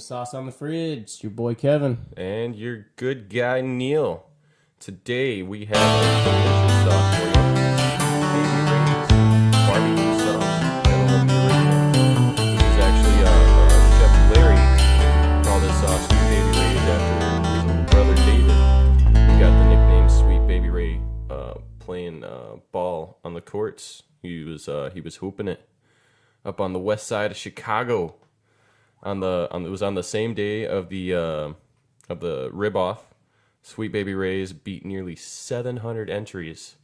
Sauce on the Fridge. Your boy Kevin. And your good guy Neil. Today we have a delicious sauce for you. Baby Ray's barbecue sauce. I love the original. This is actually Chef Larry called this sauce Sweet Baby Ray's after his little brother David. He got the nickname Sweet Baby Ray playing ball on the courts. He was hooping it up on the west side of Chicago. It was on the same day of the rib off. Sweet Baby Ray's beat nearly 700 entries,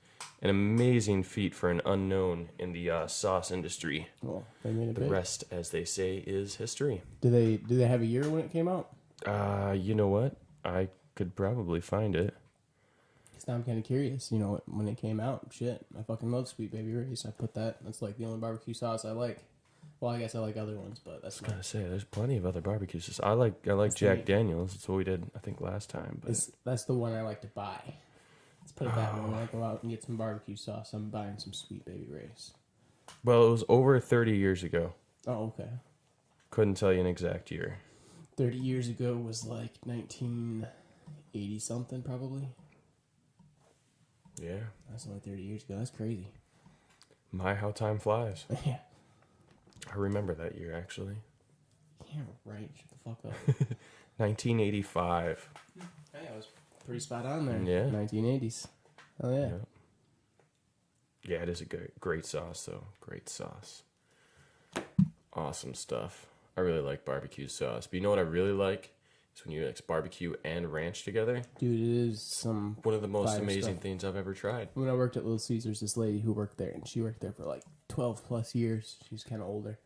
an amazing feat for an unknown in the sauce industry. Well, they made it the big. rest, as they say, is history. Do they have a year when it came out? You know what? I could probably find it. Because now I'm kind of curious. You know, when it came out, shit, I fucking love Sweet Baby Ray's. I put that. That's like the only barbecue sauce I like. Well, I guess I like other ones, but that's not. I was gonna say there's plenty of other barbecue sauce. I like Jack Daniels. That's what we did, I think, last time. But that's the one I like to buy. Let's put it that way. When I go out and get some barbecue sauce, I'm buying some Sweet Baby Ray's. Well, it was over 30 years ago. Oh, okay. Couldn't tell you an exact year. 30 years ago was like 1980 something, probably. Yeah. That's only 30 years ago. That's crazy. My, how time flies. Yeah. I remember that year, actually. Yeah, right. Shut the fuck up. 1985. Hey, I was pretty spot on there. Yeah. 1980s. Oh, yeah. Yeah, it is a great sauce, though. Great sauce. Awesome stuff. I really like barbecue sauce. But you know what I really like? It's when you mix barbecue and ranch together. Dude, it is some one of the most amazing stuff. things I've ever tried. When I worked at Little Caesars, this lady who worked there, and she worked there for like 12 plus years. She's kind of older.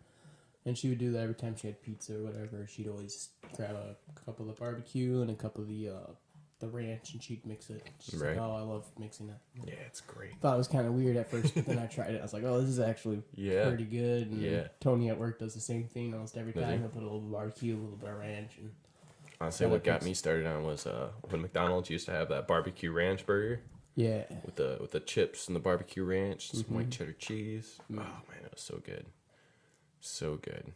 And she would do that every time she had pizza or whatever. She'd always grab a cup of the barbecue and a cup of the ranch, and she'd mix it. She's right. like, oh, I love mixing it. Yeah, it's great. Thought it was kind of weird at first, but then I tried it. I was like, oh, this is actually pretty good. And Tony at work does the same thing almost every time. He'll put a little barbecue, a little bit of ranch. And honestly, what got me started on was when McDonald's used to have that barbecue ranch burger. Yeah. With the chips and the barbecue ranch, some white cheddar cheese. Oh, man, it was so good. So good.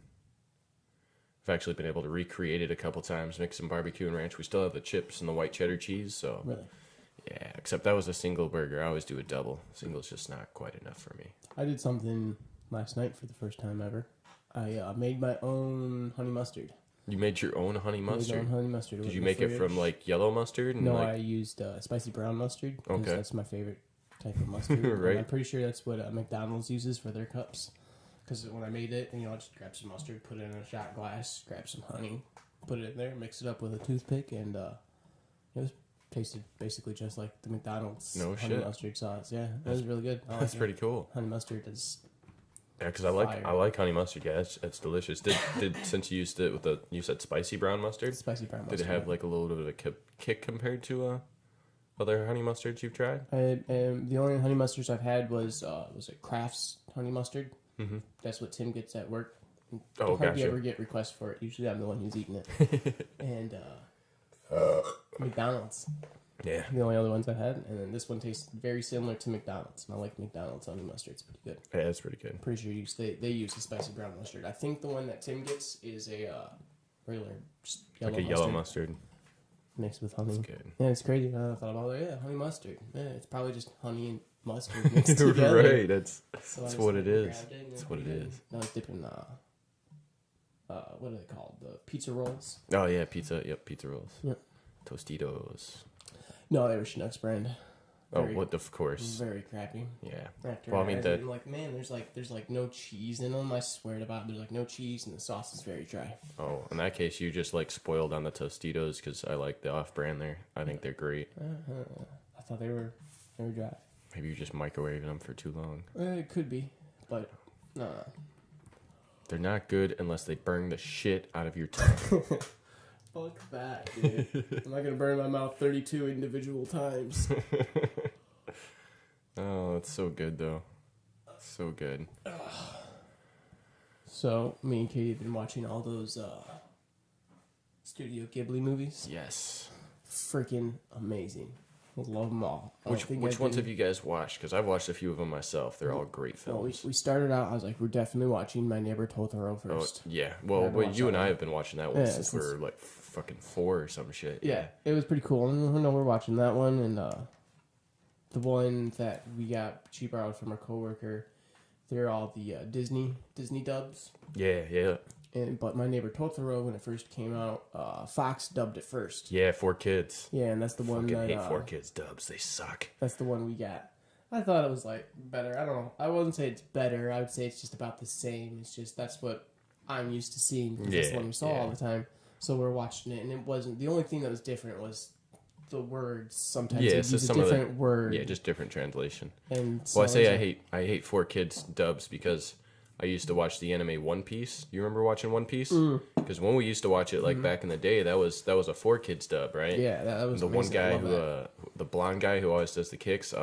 I've actually been able to recreate it a couple times, mix some barbecue and ranch. We still have the chips and the white cheddar cheese, so really, yeah. Except that was a single burger. I always do a double. Single's just not quite enough for me. I did something last night for the first time ever. I made my own honey mustard. You made your own honey mustard? I made my own honey mustard. Did you make it from like yellow mustard? And no, I used spicy brown mustard. Okay, that's my favorite type of mustard. Right. And I'm pretty sure that's what McDonald's uses for their cups. Because when I made it, I just grab some mustard, put it in a shot glass, grab some honey, put it in there, mix it up with a toothpick, and it was tasted basically just like the McDonald's honey mustard sauce. Yeah, it was really good. That's pretty cool. Honey mustard is because I like honey mustard. Yeah, it's delicious. Did since you used it with you said spicy brown mustard? Spicy brown mustard. Did it have like a little bit of a kick compared to other honey mustards you've tried? The only honey mustards I've had was it Kraft's honey mustard. Mm-hmm. That's what Tim gets at work. Oh, hardly ever get requests for it. Usually I'm the one who's eating it. And McDonald's. Yeah. The only other ones I had. And then this one tastes very similar to McDonald's. And I like McDonald's honey mustard. It's pretty good. Yeah, it's pretty good. Pretty sure they use the spicy brown mustard. I think the one that Tim gets is a regular just yellow like a yellow mustard. Mixed with honey. That's good. Yeah, it's crazy. I thought about it. Yeah, honey mustard. Yeah, it's probably just honey and mustard mixed together. Right, that's what it is. That's what it is. I was dipping what are they called? The pizza rolls. Oh yeah, pizza. Yep, pizza rolls. Yep. Tostitos. No, they were Schnucks brand. Of course. Very crappy. Yeah. Well, I mean, I'm like, man, there's like no cheese in them. I swear to God, there's like no cheese, and the sauce is very dry. Oh, in that case, you just like spoiled on the Tostitos because I like the off-brand there. I think they're great. I thought they were dry. Maybe you just microwaved them for too long. It could be, but no. They're not good unless they burn the shit out of your tongue. Fuck that, dude. I'm not gonna burn my mouth 32 individual times. Oh, it's so good though. So good. So me and Katie have been watching all those Studio Ghibli movies. Yes. Freaking amazing. Love them all. Which ones have you guys watched? Because I've watched a few of them myself. They're all great Well, films. we started out. I was like, we're definitely watching My Neighbor Totoro Oh, first. yeah. Well, you and I have been watching that one Yeah, since we were like fucking 4 or some shit. Yeah, it was pretty cool. And we're watching that one, and the one that we got cheap borrowed from our coworker. They're all the Disney dubs. Yeah. But My Neighbor Totoro, when it first came out, Fox dubbed it first. Yeah, 4Kids. Yeah, and that's the one Fucking that hate 4Kids dubs. They suck. that's the one we got. I thought it was like better. I don't know. I wouldn't say it's better. I would say it's just about the same. It's just that's what I'm used to seeing. That's the one we saw all the time. So we're watching it, and it wasn't the only thing that was different was the words. Sometimes Yeah, it so use a some of different word. Yeah, just different translation. And so Well, I hate 4Kids dubs because I used to watch the anime One Piece. You remember watching One Piece? Because when we used to watch it, like back in the day, that was a 4Kids dub, right? Yeah, that was the amazing. one guy who, the blonde guy who always does the kicks.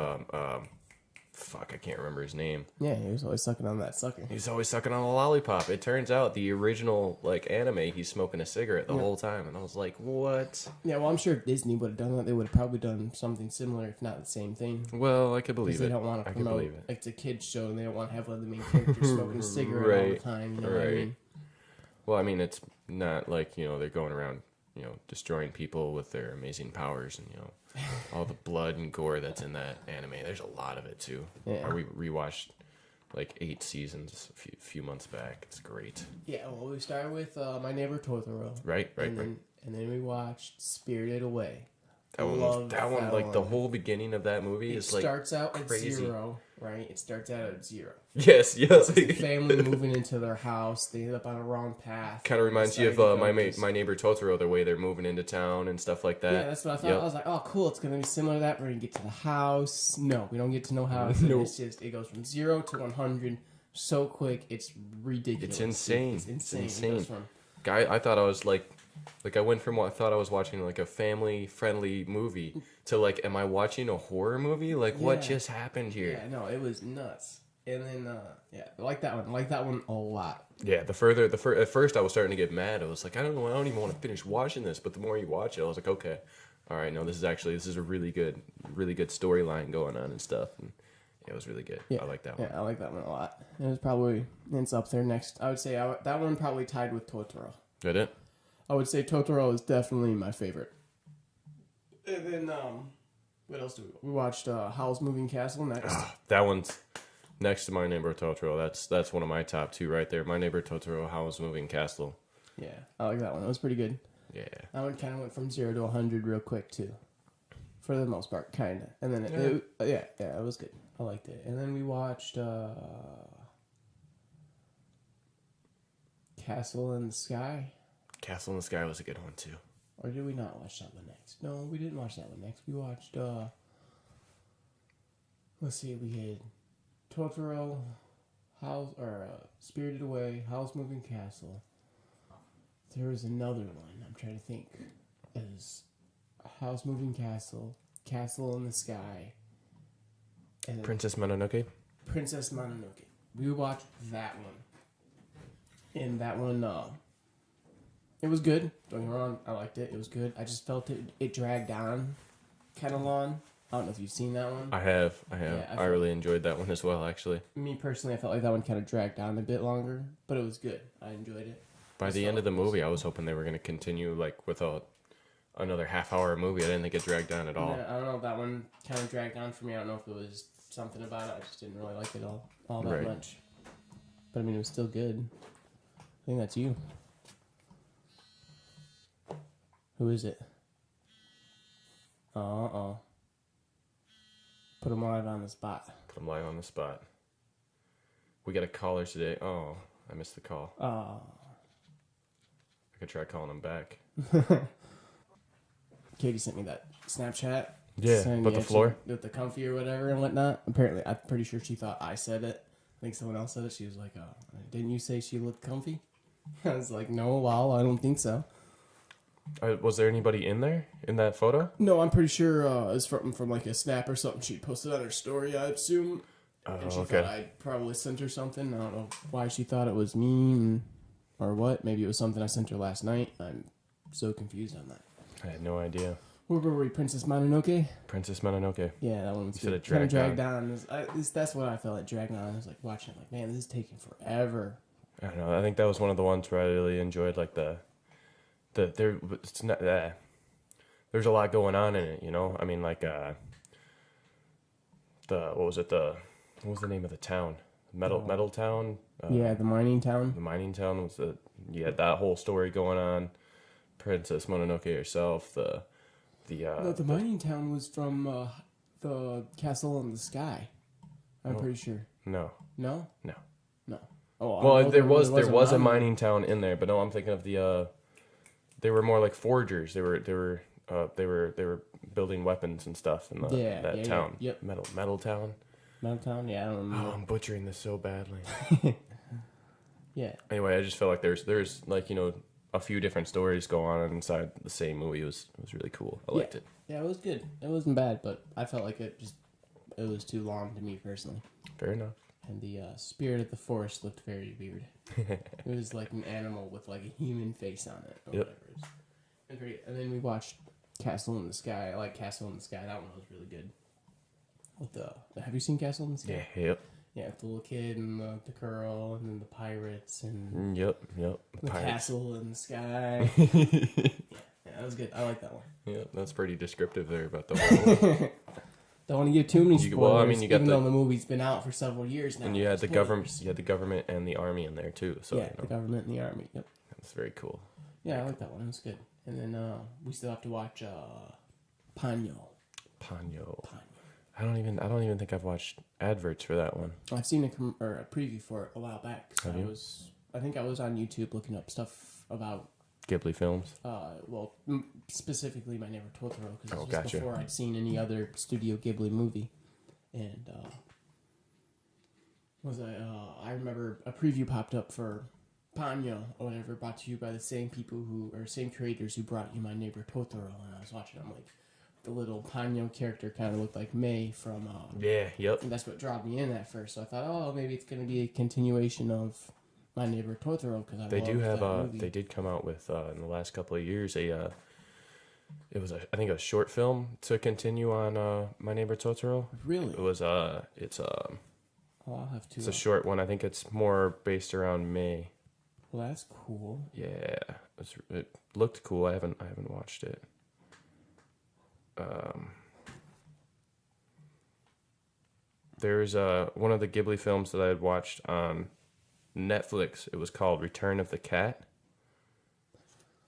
Fuck, I can't remember his name. Yeah, he was always sucking on that sucker. He's always sucking on a lollipop. It turns out the original like anime, he's smoking a cigarette the whole time, and I was like, what? Yeah, well, I'm sure if Disney would have done that, they would have probably done something similar, if not the same thing. Well, I could believe Because it. they don't want to I could promote, believe it. like, it's a kid's show, and they don't want to have one of the main characters smoking a cigarette all the time, you know what I mean? Well, I mean, it's not like, they're going around, destroying people with their amazing powers and, all the blood and gore that's in that anime. There's a lot of it, too. Yeah. We rewatched, like, 8 seasons a few months back. It's great. Yeah, well, we started with My Neighbor Totoro. Right. And then we watched Spirited Away. That one, like, the whole beginning of that movie is, like, starts out crazy. at 0, right? It starts out at 0. Yes. The family moving into their house. They end up on a wrong path. Kind of reminds you of my Neighbor Totoro, the way they're moving into town and stuff like that. Yeah, that's what I thought. Yep. I was like, oh, cool. It's going to be similar to that. We're going to get to the house. No, we don't get to no house. Nope. It's just, it goes from 0 to 100 so quick. It's ridiculous. It's insane. It's insane. It's insane. It goes from, I thought I was like I went from what I thought I was watching like a family friendly movie to like, am I watching a horror movie? Like, what just happened here? Yeah, no, it was nuts. And then, I like that one. I like that one a lot. Yeah, at first I was starting to get mad. I was like, I don't even want to finish watching this. But the more you watch it, I was like, okay, all right, no, this is a really good storyline going on and stuff. And it was really good. Yeah, I like that one. Yeah, I like that one a lot. It's up there next. I would say that one probably tied with Totoro. Did it? I would say Totoro is definitely my favorite. And then, what else we watched Howl's Moving Castle next. That one's next to My Neighbor Totoro. That's one of my top 2 right there. My Neighbor Totoro, Howl's Moving Castle. Yeah, I like that one. It was pretty good. Yeah. That one kind of went from 0 to 100 real quick, too. For the most part, kind of. And then, it was good. I liked it. And then we watched Castle in the Sky. Castle in the Sky was a good one, too. Or did we not watch that one next? No, we didn't watch that one next. We watched, let's see, we had Totoro, Spirited Away, Howl's Moving Castle. There was another one, I'm trying to think. It was Howl's Moving Castle, Castle in the Sky, and Princess Mononoke? Princess Mononoke. We watched that one. And that one, it was good. Don't get me wrong, I liked it. It was good. I just felt it dragged on kind of long. I don't know if you've seen that one. I have. Yeah, I really enjoyed that one as well, actually. Me personally, I felt like that one kind of dragged on a bit longer, but it was good. I enjoyed it. By the end of the movie, I was hoping they were going to continue like with another half-hour movie. I didn't think it dragged on at all. Yeah, I don't know. That one kind of dragged on for me. I don't know if it was something about it. I just didn't really like it all that much. But I mean, it was still good. I think that's you. Who is it? Put him live on the spot. Put him live on the spot. We got a caller today. Oh, I missed the call. Oh. I could try calling him back. Katie sent me that Snapchat. Yeah, but the floor? With the comfy or whatever and whatnot. Apparently, I'm pretty sure she thought I said it. I think someone else said it. She was like, didn't you say she looked comfy? I was like, no, well, I don't think so. Was there anybody in there in that photo? No, I'm pretty sure it's from like a snap or something she posted on her story, I assume. And she thought I probably sent her something. I don't know why she thought it was me or what. Maybe it was something I sent her last night. I'm so confused on that. I had no idea. Where were we? Princess Mononoke? Princess Mononoke. Yeah, that one was Said good. it Kind of dragged dragged on. That's what I felt like dragging on. I was like watching it, like, man, this is taking forever. I don't know. I think that was one of the ones where I really enjoyed, like it's not there's a lot going on in it, you know. I mean, like what was the name of the town? Metal Town. Yeah, the mining town. The mining town was you had that whole story going on. Princess Mononoke herself, the mining town was from the Castle in the Sky. I'm pretty sure. No. No. No. No. Oh, Well, there was a mining town in there, but no, I'm thinking of they were more like forgers. They were building weapons and stuff in that town. Yeah. Yep. Metal Town. Metal Town. Yeah, I don't remember. Oh, I'm butchering this so badly. Yeah. Anyway, I just feel like there's like, you know, a few different stories go on inside the same movie. It was really cool. I liked it. Yeah, it was good. It wasn't bad, but I felt like it was too long to me personally. Fair enough. And the spirit of the forest looked very weird. It was like an animal with like a human face on it. Or whatever. And then we watched Castle in the Sky. I like Castle in the Sky. That one was really good. Have you seen Castle in the Sky? Yeah. Yep. Yeah, the little kid and the girl, and then the pirates and Yep. the Pirates. castle in the sky. Yeah, that was good. I like that one. Yeah, that's pretty descriptive there about the whole. Don't want to give too many spoilers. you got even though the movie's been out for several years now. And you had the Spoilers. government and the army in there too. So Yeah, the government and the army. Yep. that's very cool. Yeah, I like that one. It was good. And then we still have to watch Ponyo. Ponyo. I don't even think I've watched adverts for that one. I've seen a preview for it a while back. So I think I was on YouTube looking up stuff about Ghibli films. Specifically My Neighbor Totoro, because it was gotcha. before I'd seen any other Studio Ghibli movie, and I remember a preview popped up for Ponyo or whatever, brought to you by the same same creators who brought you My Neighbor Totoro, and I was watching. I'm like, the little Ponyo character kind of looked like Mei from. Yep. And that's what drawn me in at first. So I thought, oh, maybe it's going to be a continuation of My Neighbor Totoro, because I They did come out with in the last couple of years I think a short film to continue on My Neighbor Totoro. Really? It was I'll have to. it's a short one. I think it's more based around May. Well, that's cool. Yeah, it looked cool. I haven't watched it. There's one of the Ghibli films that I had watched on Netflix. It was called Return of the Cat,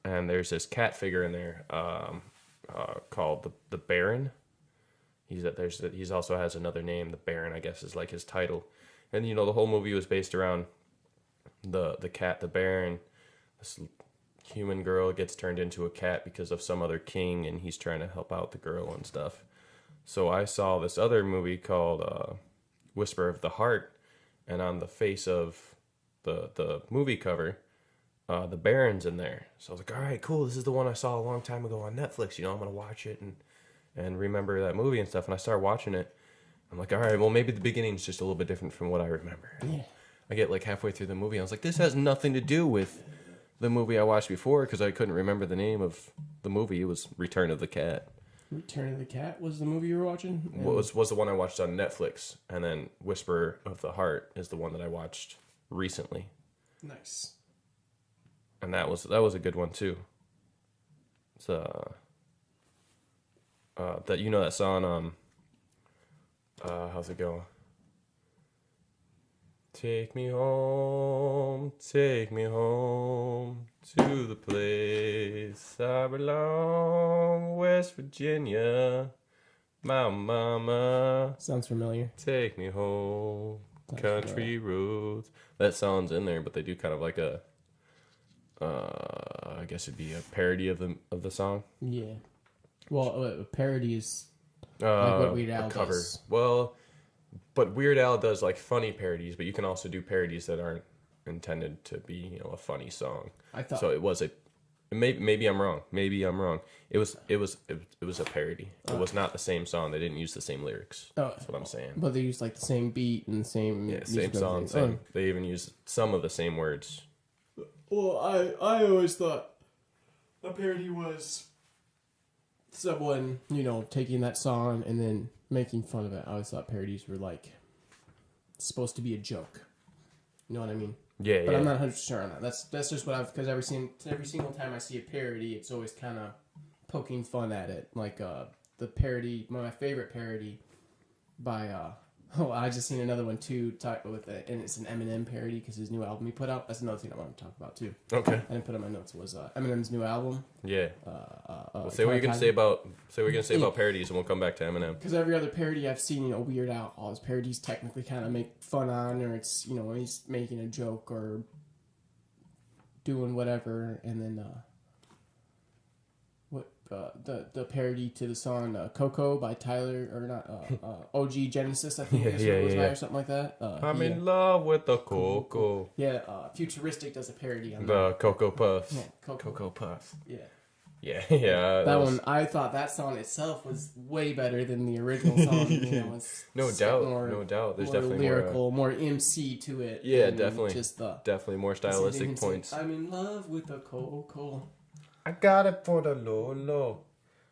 and there's this cat figure in there called the Baron. He's also has another name. The Baron, I guess, is like his title. And you know, the whole movie was based around the cat, the Baron. This human girl gets turned into a cat because of some other king, and he's trying to help out the girl and stuff. So I saw this other movie called Whisper of the Heart, and on the face of the movie cover, the Baron's in there. So I was like, all right, cool. This is the one I saw a long time ago on Netflix. You know, I'm gonna watch it and remember that movie and stuff. And I started watching it. I'm like, all right, well, maybe the beginning's just a little bit different from what I remember. Yeah. I get like halfway through the movie, I was like, this has nothing to do with the movie I watched before, because I couldn't remember the name of the movie. It was Return of the Cat. Return of the Cat was the movie you were watching? Was the one I watched on Netflix, and then Whisper of the Heart is the one that I watched recently. Nice. And that was a good one too. It's that, you know, that song how's it go? Take me home to the place I belong, West Virginia, my mama. Sounds familiar. Take me home, country roads. That song's in there, but they do kind of like a, I guess it'd be a parody of the song. Yeah. Well, a parody is like what Weird Al cover. does. Well, but Weird Al does like funny parodies, but you can also do parodies that aren't intended to be, you know, a funny song. I thought so. It was maybe I'm wrong. It was a parody. It was not the same song. They didn't use the same lyrics. Oh, that's what I'm saying. But they used like the same beat and the same same song. Same. They even used some of the same words. Well, I always thought a parody was someone, taking that song and then making fun of it. I always thought parodies were like supposed to be a joke. You know what I mean? Yeah, but yeah. I'm not 100% sure on that. That's just what I've, because every single time I see a parody, it's always kind of poking fun at it. Like the parody, my favorite parody by I just seen another one too, and it's an Eminem parody because his new album he put out. That's another thing I want to talk about too. Okay. I didn't put on my notes was Eminem's new album. Yeah. Well, say what you're gonna say about parodies, and we'll come back to Eminem. Because every other parody I've seen, Weird Al, all his parodies technically kind of make fun on, or it's he's making a joke or doing whatever, and then the parody to the song "Coco" by Tyler, or not OG Genesis, I think it was by, or something like that. I'm in love with the Coco. Yeah, Futuristic does a parody on the Cocoa Puffs. Yeah, Cocoa Puffs. Yeah. Yeah. That one, I thought that song itself was way better than the original song. It's no doubt. There's definitely lyrical, more MC to it. Yeah, definitely. Just definitely more stylistic points. I'm in love with the Coco. I got it for the Lolo.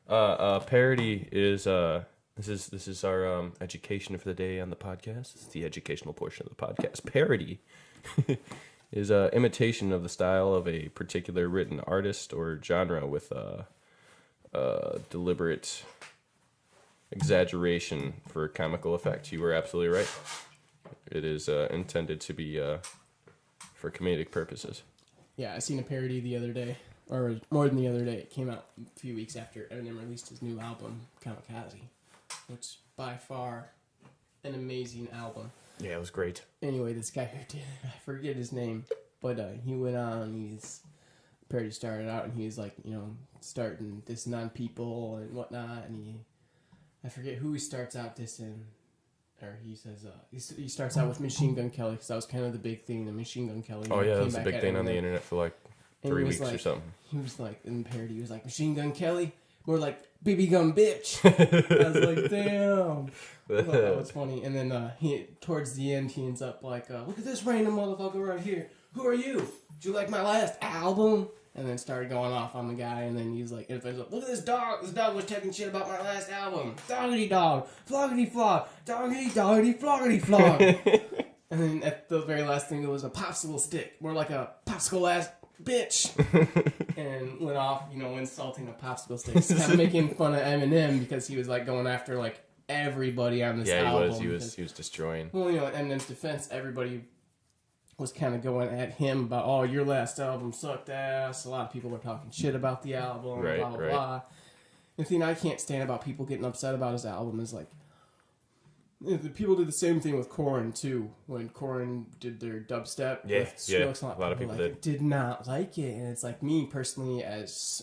Parody is this is our education for the day on the podcast. This is the educational portion of the podcast. Parody is imitation of the style of a particular written artist or genre with deliberate exaggeration for comical effect. You were absolutely right. It is intended to be for comedic purposes. Yeah, I seen a parody the other day. Or more than the other day. It came out a few weeks after Eminem released his new album, Kamikaze, which by far an amazing album. Yeah, it was great. Anyway, this guy who did it, I forget his name, but he went on, parody started out, and he's like, starting dissing on people and whatnot, and I forget who he starts out dissing, or he says, he starts out with Machine Gun Kelly, because that was kind of the big thing, the Machine Gun Kelly. Oh yeah, that was a big thing on the internet for like 3 weeks or something. He was like, in the parody, he was like, Machine Gun Kelly, more like BB Gun Bitch. I was like, damn. That was funny. And then towards the end, he ends up like, look at this random motherfucker right here. Who are you? Did you like my last album? And then started going off on the guy, and then he's like, look at this dog. This dog was talking shit about my last album. Doggity dog, floggity flog, doggity doggity floggity flog. And then at the very last thing, it was a popsicle stick, more like a popsicle ass bitch, and went off, insulting a popsicle stick, kind of making fun of Eminem because he was like going after like everybody on this album. Yeah, he was destroying. Well, in Eminem's defense, everybody was kind of going at him about, oh, your last album sucked ass. A lot of people were talking shit about the album, right, blah blah blah. The thing I can't stand about people getting upset about his album is like, the people did the same thing with Korn too. When Korn did their dubstep, with Skrillex, a lot of people did not like it, and it's like me personally, as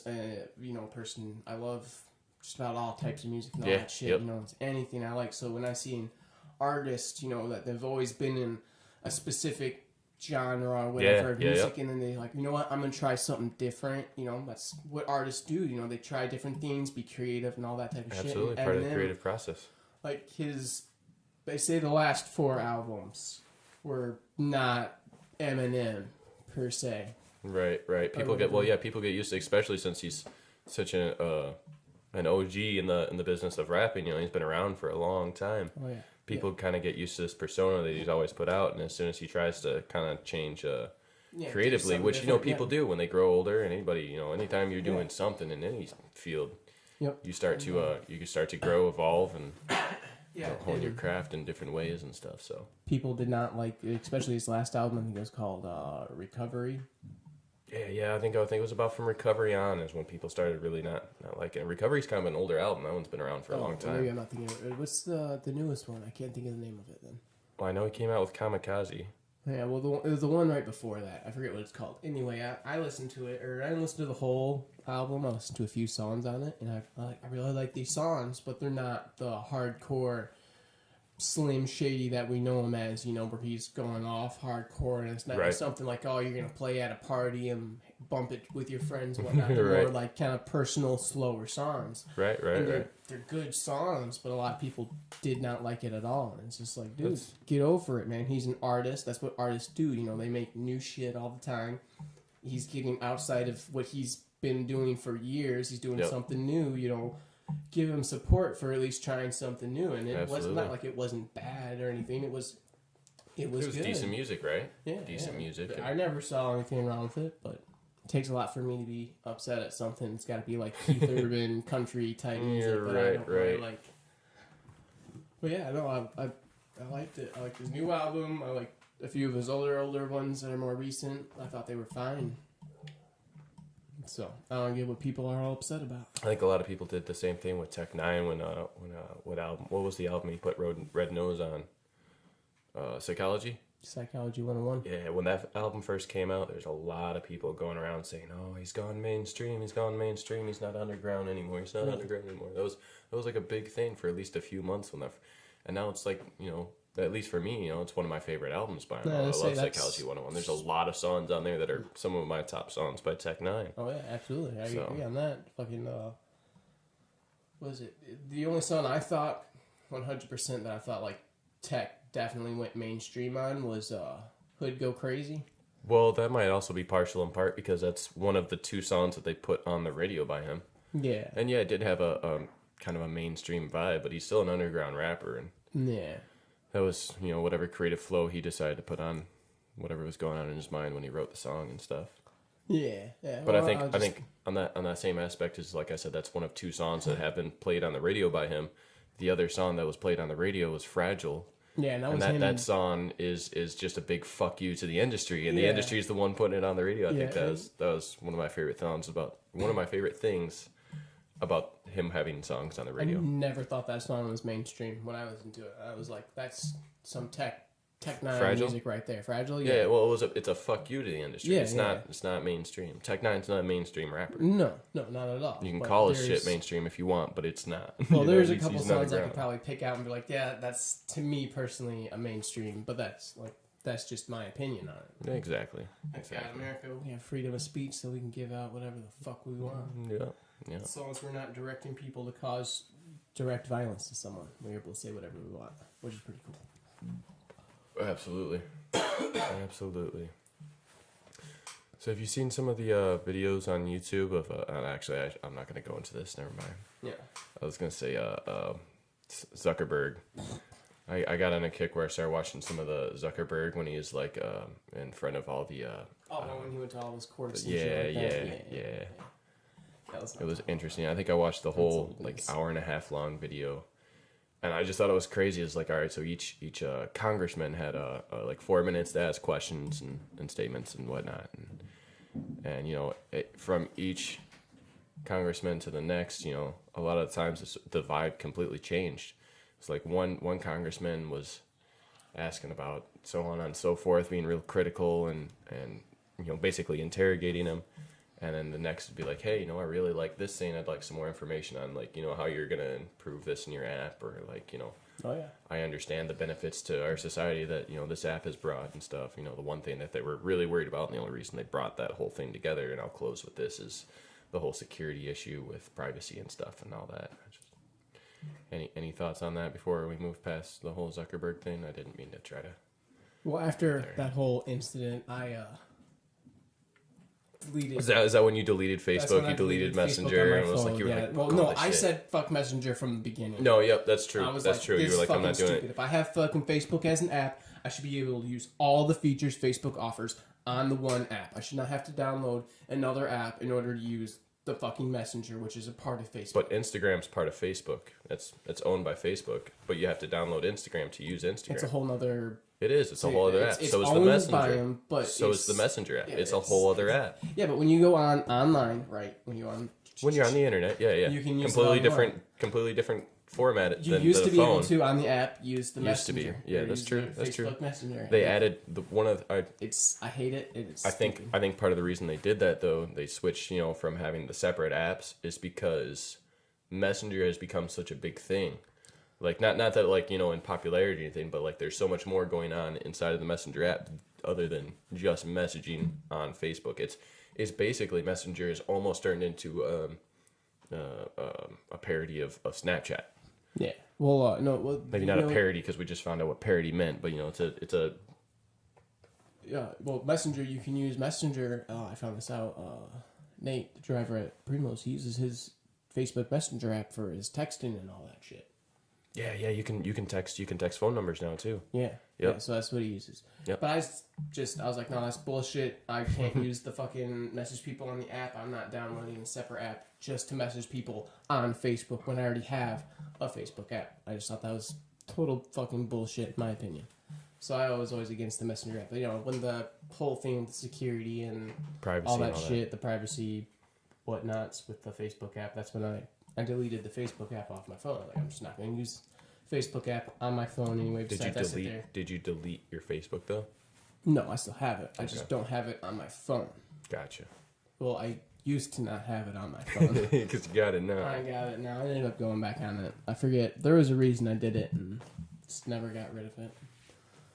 person, I love just about all types of music and all that shit. It's anything I like. So when I see an artist, that they've always been in a specific genre or whatever of music, and then they like, I'm gonna try something different. That's what artists do. They try different things, be creative, and all that type of shit. Absolutely, part of the creative process. Like they say the last 4 albums were not Eminem per se. Right. People get used to, especially since he's such an OG in the business of rapping. He's been around for a long time. Oh yeah. People kind of get used to this persona that he's always put out, and as soon as he tries to kind of change creatively, which people do when they grow older, and anybody, anytime you're doing something in any field, you start to grow, evolve, and hone your craft in different ways and stuff. So people did not like, especially his last album. I think it was called Recovery. Yeah. I think it was about From Recovery On is when people started really not liking it. Recovery's kind of an older album. That one's been around for a long time. Maybe I'm not thinking of it. What's the newest one? I can't think of the name of it then. Well, I know he came out with Kamikaze. Yeah, well, it was the one right before that. I forget what it's called. Anyway, I listened to it, or I didn't listen to the whole album. I listened to a few songs on it, and I really like these songs, but they're not the hardcore Slim Shady that we know him as, where he's going off hardcore, and it's not something like, oh, you're going to play at a party and bump it with your friends and whatnot. They're more like kind of personal, slower songs. Right. They're good songs, but a lot of people did not like it at all. And it's just like, dude, get over it, man. He's an artist. That's what artists do. They make new shit all the time. He's getting outside of what he's been doing for years. He's doing Yep. something new. You know, give him support for at least trying something new. And it was not like it wasn't bad or anything. It was good. Decent music, right? Yeah, Decent music. I never saw anything wrong with it, but it takes a lot for me to be upset at something. It's got to be like Keith Urban country type music that I don't really like. But yeah, no, I liked it. I liked his new album. I liked a few of his older ones that are more recent. I thought they were fine. So I don't get what people are all upset about. I think a lot of people did the same thing with Tech Nine when what was the album he put Red Nose on? Psychology? Psychology 101. Yeah, when that album first came out, there's a lot of people going around saying, "Oh, he's gone mainstream. He's not underground anymore. He's not underground anymore." That was like a big thing for at least a few months and now it's like, you know, at least for me, you know, it's one of my favorite albums by him. I love Psychology 101. There's a lot of songs on there that are some of my top songs by Tech Nine. Oh yeah, absolutely. I agree on that. Fucking what was it? The only song I thought 100% that I thought like Tech definitely went mainstream on was Hood Go Crazy. Well, that might also be partial in part because that's one of the two songs that they put on the radio by him. Yeah. And yeah, it did have a kind of a mainstream vibe, but he's still an underground rapper. And yeah. That was, you know, whatever creative flow he decided to put on whatever was going on in his mind when he wrote the song and stuff. Yeah. But I think on that same aspect is, like I said, that's one of two songs that have been played on the radio by him. The other song that was played on the radio was Fragile. Yeah, and that song is just a big fuck you to the industry, and the industry is the one putting it on the radio. I think that was one of my favorite things about him having songs on the radio. I never thought that song was mainstream when I listened to it. I was like, that's some Tech Nine music right there. Fragile. Yeah, well, it's a fuck you to the industry. It's not mainstream. Tech Nine's not a mainstream rapper. No, not at all. You can call his shit mainstream if you want, but it's not. Well, there's a couple songs I could probably pick out and be like, yeah, that's to me personally a mainstream, but that's just my opinion on it. Yeah, exactly. In America, we have freedom of speech, so we can give out whatever the fuck we want. Yeah. As long as we're not directing people to cause direct violence to someone, we're able to say whatever we want, which is pretty cool. Absolutely. Absolutely. So have you seen some of the videos on YouTube of... actually, I'm not going to go into this. Never mind. Yeah. I was going to say Zuckerberg. I got on a kick where I started watching some of the Zuckerberg when he was like in front of all the... when he went to all those courts and yeah. shit like that. It was interesting. I think I watched the whole hour and a half long video. And I just thought it was crazy. It's like, all right, so each congressman had like 4 minutes to ask questions and statements and whatnot, and you know, from each congressman to the next, you know, a lot of the times the vibe completely changed. It's like one congressman was asking about so on and so forth, being real critical and you know, basically interrogating him. And then the next would be like, hey, you know, I really like this thing. I'd like some more information on, like, you know, how you're going to improve this in your app, or like, you know, I understand the benefits to our society that, you know, this app has brought and stuff. You know, the one thing that they were really worried about, and the only reason they brought that whole thing together, and I'll close with this, is the whole security issue with privacy and stuff and all that. Any thoughts on that before we move past the whole Zuckerberg thing? I didn't mean to try to... Well, after that whole incident, I deleted... Is that when you deleted Facebook? You deleted Messenger? And was like, you were like, well, no, I said fuck Messenger from the beginning. No, yep, that's true. That's true. You were like, I'm not doing stupid. If I have fucking Facebook as an app, I should be able to use all the features Facebook offers on the one app. I should not have to download another app in order to use the fucking Messenger, which is a part of Facebook. But Instagram's part of Facebook. It's owned by Facebook, but you have to download Instagram to use Instagram. It's a whole nother... It is. It's a whole other app. So is the Messenger. So is the Messenger app. It's a whole other app. Yeah, but when you go online, right? When you're on the internet, yeah. You can use completely different format you than used the to phone. be able to on the app use the Messenger. Messenger. Yeah, that's true. That's true. Messenger. They added I hate it. It's I think part of the reason they did that, though, they switched, you know, from having the separate apps, is because Messenger has become such a big thing. Like, not that, like, you know, in popularity or anything, but, like, there's so much more going on inside of the Messenger app other than just messaging on Facebook. It's basically, Messenger is almost turned into a parody of Snapchat. Yeah. Well, no. Well, maybe not a parody, because we just found out what parody meant, but, you know, it's a... Yeah, well, Messenger, you can use Messenger, I found this out, Nate, the driver at Primo's, he uses his Facebook Messenger app for his texting and all that shit. Yeah, you can text phone numbers now too. Yeah. Yep. Yeah, so that's what he uses. Yep. But I was like, no, that's bullshit. I can't use the fucking message people on the app. I'm not downloading a separate app just to message people on Facebook when I already have a Facebook app. I just thought that was total fucking bullshit, in my opinion. So I was always against the Messenger app. But, you know, when the whole thing with the security and Privacy all that and all shit, the privacy whatnots with the Facebook app, that's when I deleted the Facebook app off my phone. Like, I'm just not going to use Facebook app on my phone anyway. Did you delete your Facebook though? No, I still have it. I just don't have it on my phone. Gotcha. Well, I used to not have it on my phone. Because you got it now. I got it now. I ended up going back on it. I forget. There was a reason I did it and just never got rid of it.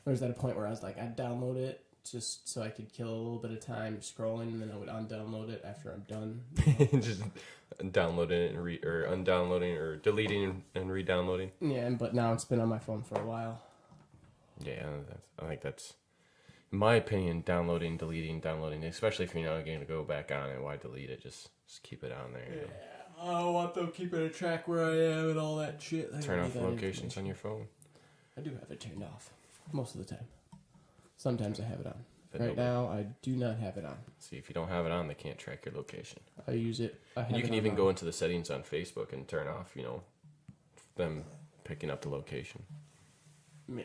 There was at a point where I was like, I'd download it just so I could kill a little bit of time scrolling, and then I would undownload it after I'm done. Just downloading it or undownloading or deleting and re-downloading. Yeah, but now it's been on my phone for a while. Yeah, I think that's, in my opinion, downloading, downloading, especially if you're not going to go back on it, why delete it? Just keep it on there. You know? Yeah, I don't want them keeping a track where I am and all that shit. Turn off locations on your phone. I do have it turned off most of the time. Sometimes I have it on. Right now, I do not have it on. See, if you don't have it on, they can't track your location. I use it. You can even go into the settings on Facebook and turn off, you know, them picking up the location. Yeah.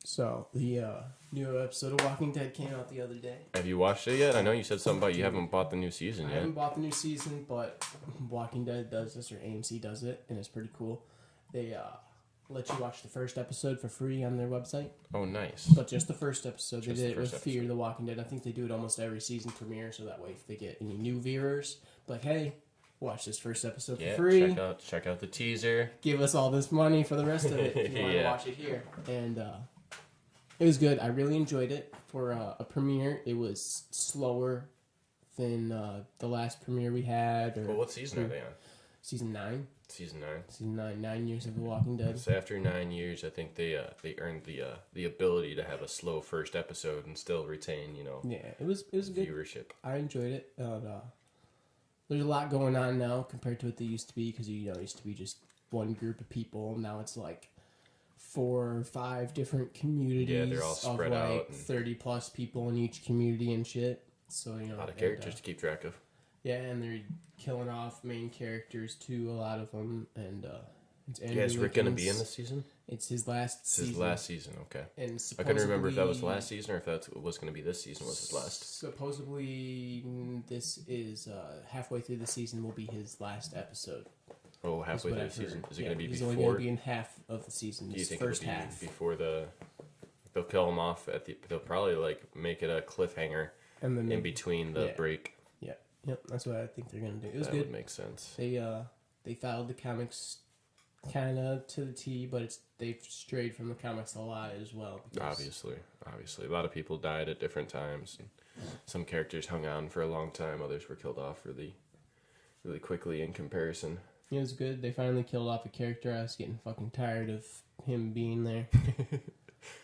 So, the new episode of Walking Dead came out the other day. Have you watched it yet? I know you said something about you haven't bought the new season yet. I haven't bought the new season, but Walking Dead does this, or AMC does it, and it's pretty cool. They let you watch the first episode for free on their website. Oh, nice. But just the first episode. They did it with Fear the Walking Dead. I think they do it almost every season premiere, so that way if they get any new viewers, like, hey, watch this first episode for free. Check out the teaser. Give us all this money for the rest of it if you want to watch it here. And it was good. I really enjoyed it. For a premiere, it was slower than the last premiere we had. Well, what season are they on? Season 9. Season 9. Season 9. 9 years of The Walking Dead. So after 9 years, I think they earned the ability to have a slow first episode and still retain, you know. Yeah, it was good viewership. I enjoyed it. There's a lot going on now compared to what they used to be, because it used to be just one group of people. Now it's like 4 or 5 different communities. Yeah, they're all spread of like out. 30 plus people in each community and shit. So a lot of characters to keep track of. Yeah, and they're killing off main characters too, a lot of them. And it's Andrew is Rick going to be in this season? It's his last season. His last season, okay. And I couldn't remember if that was last season or if that was going to be this season was his last. Supposedly, this is halfway through the season will be his last episode. Oh, halfway through the season. Is it going to be he's before? He's only going to be in half of the season. Do you think first it'll be half. Before they'll kill him off they'll probably like make it a cliffhanger and then in between the break. Yeah. Yep, that's what I think they're going to do. It was that good. Would make sense. They followed the comics kind of to the T, but they've strayed from the comics a lot as well. Obviously, a lot of people died at different times, and some characters hung on for a long time. Others were killed off really, really quickly in comparison. It was good. They finally killed off a character. I was getting fucking tired of him being there.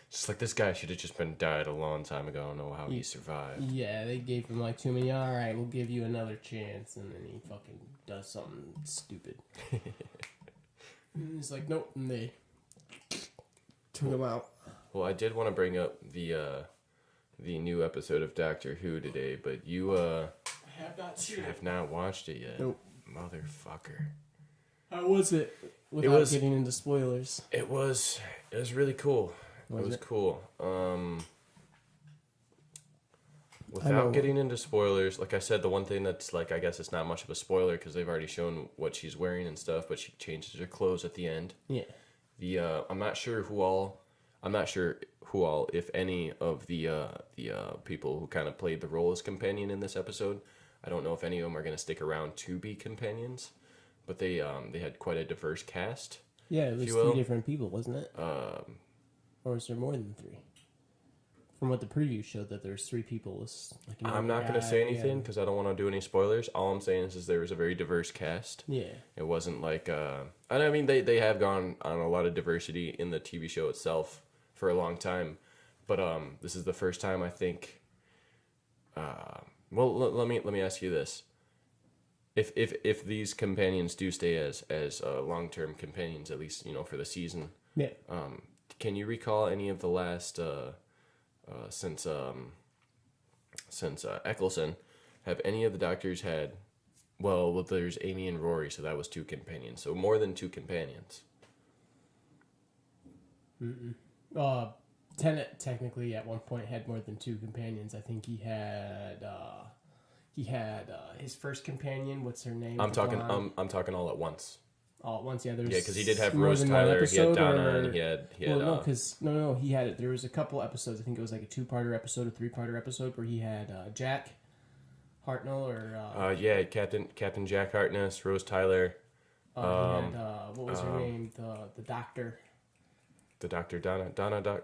Just like, this guy should have just been died a long time ago. I don't know how he survived. Yeah, they gave him like too many. All right, we'll give you another chance, and then he fucking does something stupid. And he's like, nope, and they took him out. Well, I did want to bring up the new episode of Doctor Who today, but you have not watched it yet. Nope. Motherfucker. How was it? Without getting into spoilers. It was really cool. It was cool. Without getting into spoilers, like I said, the one thing that's like, I guess it's not much of a spoiler because they've already shown what she's wearing and stuff, but she changes her clothes at the end. Yeah. I'm not sure who all, if any of the people who kind of played the role as companion in this episode. I don't know if any of them are going to stick around to be companions, but they had quite a diverse cast. Yeah, it was 3 different people, wasn't it? Or is there more than 3? From what the preview showed, that there's 3 people. Like I'm not going to say anything because I don't want to do any spoilers. All I'm saying is there was a very diverse cast. Yeah. It wasn't like... and I mean, they have gone on a lot of diversity in the TV show itself for a long time. But this is the first time, I think, Well, let me ask you this: if these companions do stay as long-term companions, at least for the season, Yeah. can you recall any of the last since Eccleston, have any of the doctors had? Well, there's Amy and Rory, so that was 2 companions. So more than 2 companions. Tennant technically at one point had more than 2 companions. I think he had his first companion. What's her name? I'm talking all at once. All at once, yeah. There's Because he did have more Rose than one Tyler, he had episode, Donna, or- and he had well, no, because no, he had it. There was a couple episodes. I think it was like a 2-parter episode, a 3-parter episode, where he had Jack Hartnell or Captain Jack Hartness, Rose Tyler, he had what was her name? The doctor. the doctor Donna.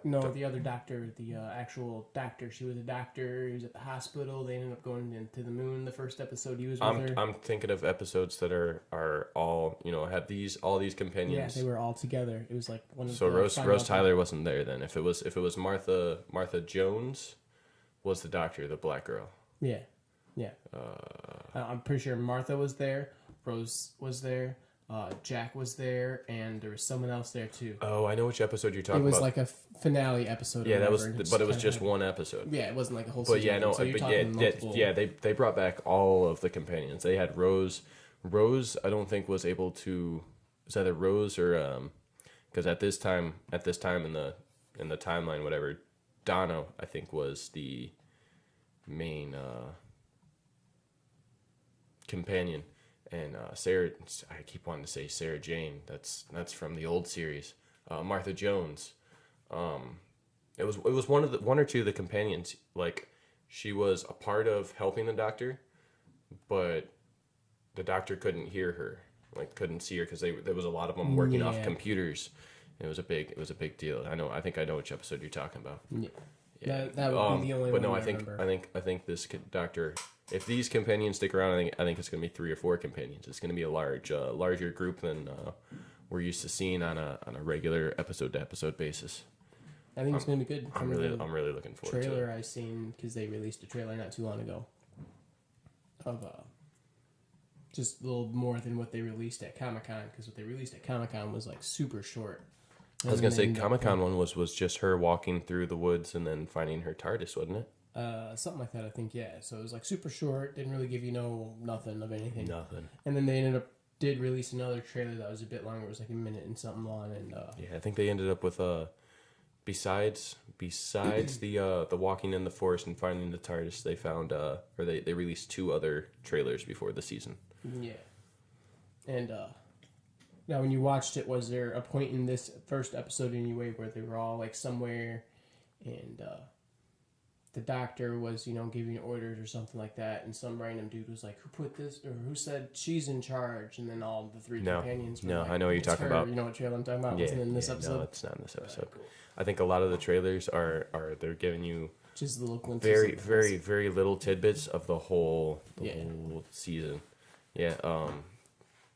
No, the other doctor, the actual doctor. She was a doctor. He was at the hospital. They ended up going into the moon. The first episode, he was with her. I'm thinking of episodes that are all had all these companions. Yeah, they were all together. It was like one of So the Rose Tyler wasn't there then. If it was Martha Jones, was the doctor, the black girl. Yeah. I'm pretty sure Martha was there. Rose was there. Jack was there, and there was someone else there too. Oh, I know which episode you're talking It was about. like a finale episode. Yeah, that was, but it was just one episode. Yeah, it wasn't like a whole. But season. yeah, no, So you're but talking multiple... they brought back all of the companions. They had Rose. Rose, I don't think was able to. It was either Rose or because at this time in the timeline, whatever, Donna I think was the main companion. And Sarah, I keep wanting to say Sarah Jane. That's from the old series. Martha Jones. It was one or two of the companions. Like, she was a part of helping the doctor, but the doctor couldn't hear her, like couldn't see her because there was a lot of them working off computers. It was a big deal. I think I know which episode you're talking about. Yeah, that would be the only but one no, I think remember. I think this doctor. If these companions stick around, I think it's going to be 3 or 4 companions. It's going to be a larger group than we're used to seeing on a regular episode to episode basis. I think it's going to be good. I'm really looking forward to it. Trailer I seen because they released a trailer not too long ago of just a little more than what they released at Comic-Con, because what they released at Comic-Con was like super short. I was gonna say Comic-Con one was just her walking through the woods and then finding her TARDIS, wasn't it? Something like that, I think. Yeah. So it was like super short. Didn't really give you nothing of anything. Nothing. And then they did release another trailer that was a bit longer. It was like a minute and something long. And yeah, I think they ended up with besides the walking in the forest and finding the TARDIS, they found or they released 2 other trailers before the season. Yeah. And now when you watched it, was there a point in this first episode anyway where they were all like somewhere and the doctor was, giving orders or something like that, and some random dude was like, "Who put this?" or "Who said she's in charge?" And then all the 3 companions were like, I know what you're talking about. You know what trailer I'm talking about? Yeah, Wasn't in this episode? No, it's not in this episode. Cool. I think a lot of the trailers are they're giving you Just little glimpses. very, of very, very little tidbits of the whole season. Yeah.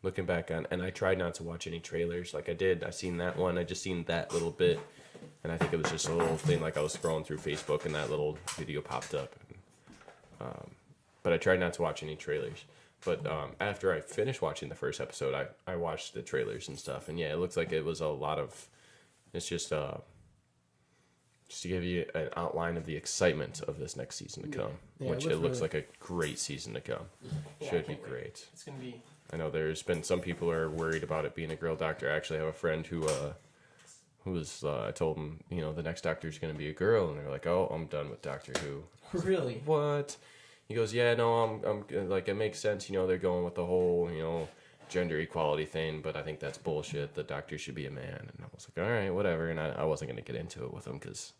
Looking back on, and I tried not to watch any trailers. Like I seen that one. I just seen that little bit, and I think it was just a little thing. Like I was scrolling through Facebook, and that little video popped up. But I tried not to watch any trailers. But after I finished watching the first episode, I watched the trailers and stuff, and yeah, it looks like it was a lot of. It's just to give you an outline of the excitement of this next season to come, which it looks like a great season to come. Should be great. It's gonna be. I know there's been some people who are worried about it being a girl doctor. I actually have a friend who was I told him, the next doctor is going to be a girl, and they're like, "Oh, I'm done with Doctor Who." Really? What? He goes, "Yeah, no, I'm like, it makes sense, they're going with the whole, gender equality thing, but I think that's bullshit. The doctor should be a man." And I was like, "All right, whatever." And I wasn't going to get into it with him because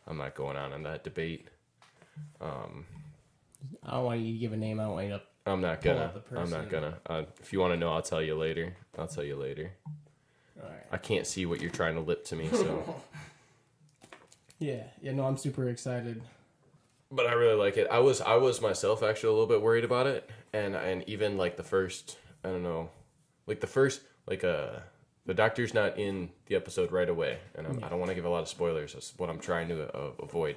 I'm not going on that debate. I don't want you to give a name. I don't want you to. I'm not gonna. If you want to know, I'll tell you later. All right. I can't see what you're trying to lip to me, so. Yeah. No, I'm super excited. But I really like it. I was myself actually a little bit worried about it, and even like the first, I don't know, like the first, the doctor's not in the episode right away, and I don't want to give a lot of spoilers. That's what I'm trying to avoid.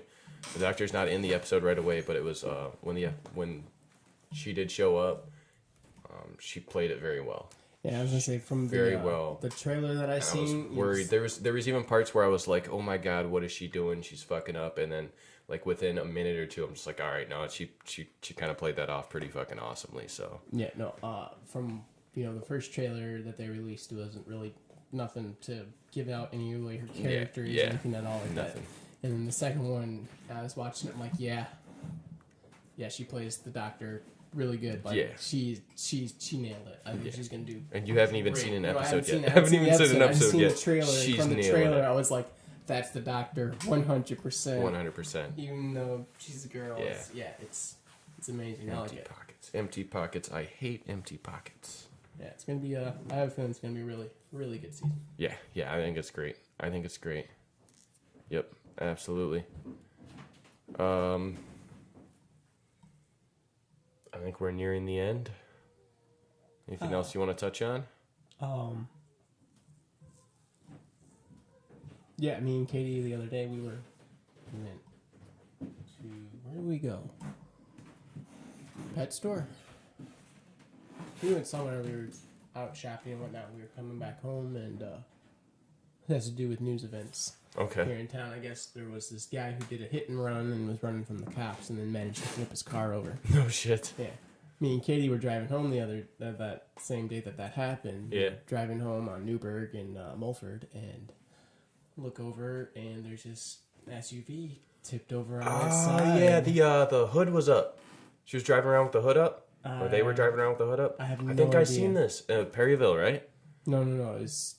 The doctor's not in the episode right away, but it was when she did show up, she played it very well. Yeah, I was gonna say from Very well. the trailer that I seen. I was worried. There was even parts where I was like, oh my god, what is she doing? She's fucking up. And then like within a minute or two, I'm just like, all right, no, she kind of played that off pretty fucking awesomely. So yeah, no, from the first trailer that they released, it wasn't really nothing to give out any way her character or anything at all like nothing. that. And then the second one, I was watching it, I'm like, yeah, she plays the doctor really good. Like, she nailed it. I think she's gonna do. And you haven't even great. seen an No, episode yet. I haven't seen an episode yet. The trailer. She's from the nailing trailer, it. I was like, that's the doctor, 100%. 100%. Even though she's a girl, Yeah. it's amazing. I like it. Empty pockets. I hate empty pockets. Yeah, it's gonna be. I have a feeling it's gonna be a really, really good season. Yeah. I think it's great. Yep, absolutely. I think we're nearing the end. Anything else you want to touch on? Yeah, me and Katie the other day we went to, where did we go? Pet store. We went somewhere. We were out shopping and whatnot. We were coming back home, and it has to do with news events. Okay. Here in town, I guess there was this guy who did a hit and run and was running from the cops, and then managed to flip his car over. No shit. Yeah. Me and Katie were driving home that same day that happened. Yeah. Driving home on Newburgh and Mulford, and look over, and there's this SUV tipped over on its side. Yeah, the hood was up. She was driving around with the hood up? Or they were driving around with the hood up? I think idea. I've seen this. Perryville, right? No. It's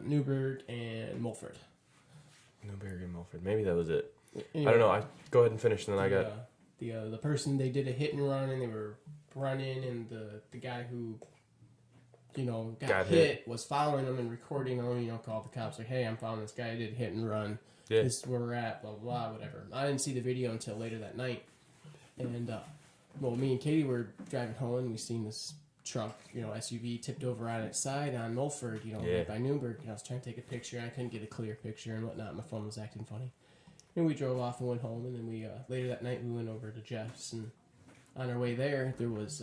Newburgh and Mulford. Newberry and Mulford. Maybe that was it. Anyway, I don't know. Go ahead and finish, and then I got... The person, they did a hit and run, and they were running, and the guy who, got hit was following them and recording them, called the cops, like, hey, I'm following this guy who did hit and run. Yeah. This is where we're at, blah, blah, blah, whatever. I didn't see the video until later that night. And, me and Katie were driving home, and we seen this truck, SUV tipped over on its side on Mulford, right by Newburgh. And I was trying to take a picture, and I couldn't get a clear picture and whatnot. My phone was acting funny. And we drove off and went home, and then we, later that night, we went over to Jeff's, and on our way there was,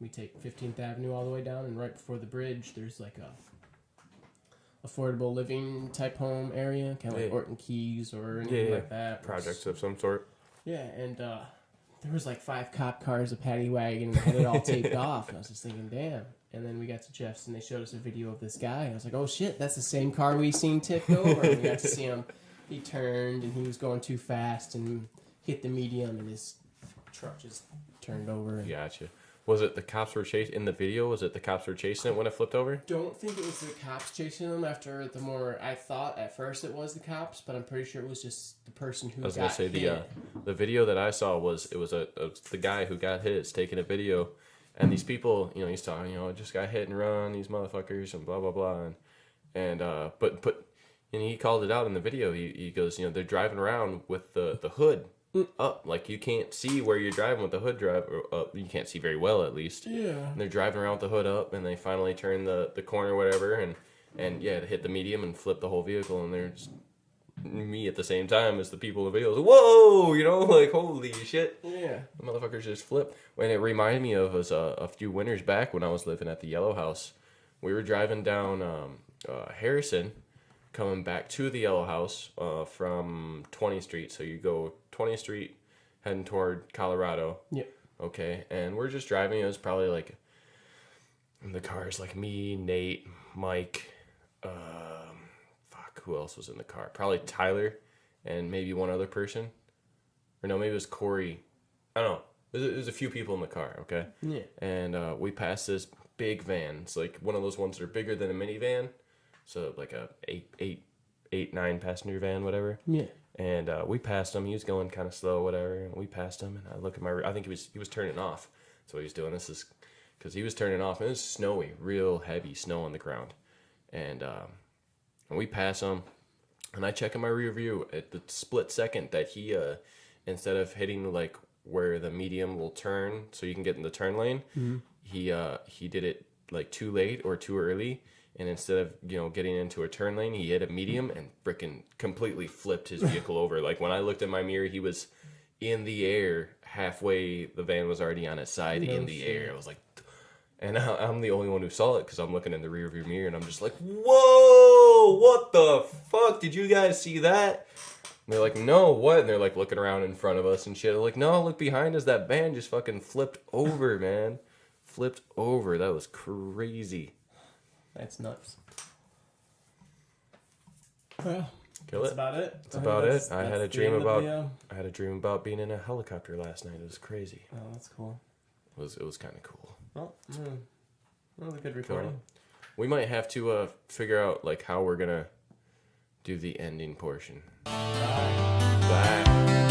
we take 15th Avenue all the way down, and right before the bridge, there's like a affordable living type home area, kind of like Orton Keys or anything like that. Projects of some sort. Yeah, and there was like 5 cop cars, a paddy wagon, and they had it all taped off. And I was just thinking, damn. And then we got to Jeff's, and they showed us a video of this guy. And I was like, oh shit, that's the same car we seen tipped over. And we got to see him. He turned, and he was going too fast and hit the medium, and his truck just turned over. And Gotcha. Was it the cops were chasing in the video? Was it the cops were chasing it when it flipped over? Don't think it was the cops chasing them. After the more, I thought at first it was the cops, but I'm pretty sure it was just the person who got hit. I was gonna say the video that I saw was the guy who got hit taking a video, and these people, he's talking, just got hit and run, these motherfuckers, and blah blah blah, and but he called it out in the video. He goes, they're driving around with the hood up, like you can't see where you're driving with the hood up. You can't see very well, at least. Yeah. And they're driving around with the hood up, and they finally turn the corner or whatever, and it hit the medium and flipped the whole vehicle, and there's me at the same time as the people in the video. Whoa, like holy shit. Yeah. The motherfuckers just flipped. And it reminded me of us a few winters back when I was living at the Yellow House. We were driving down Harrison, coming back to the Yellow House from 20th Street. So you go 20th Street, heading toward Colorado. Yep. Okay, and we're just driving. It was probably like, in the cars, like me, Nate, Mike, who else was in the car? Probably Tyler and maybe one other person. Or no, maybe it was Corey. I don't know. There's a few people in the car, okay? Yeah. And we passed this big van. It's like one of those ones that are bigger than a minivan. So like a 9 passenger van, whatever. Yeah. And we passed him. He was going kind of slow, whatever. And we passed him, and I look at I think he was turning off. So what he was doing, this is because he was turning off. And it was snowy, real heavy snow on the ground. And we pass him, and I check in my rear view at the split second that he, instead of hitting like where the medium will turn so you can get in the turn lane, he did it like too late or too early. and instead of, you know, getting into a turn lane, he hit a medium and frickin' completely flipped his vehicle over. Like, when I looked at my mirror, he was in the air halfway. The van was already on its side in the air. I was like, and I'm the only one who saw it because I'm looking in the rearview mirror, and I'm just like, whoa, what the fuck? Did you guys see that? And they're like, no, what? And they're like looking around in front of us and shit. They're like, no, look behind us. That van just fucking flipped over, man. Flipped over. That was crazy. That's nuts. Well, Kill that's it. about it. That's about it. I had a dream about. The, I had a dream about being in a helicopter last night. It was crazy. oh, that's cool. It was kind of cool. Well, that was a good recording. We might have to figure out like how we're gonna do the ending portion. Bye. Bye.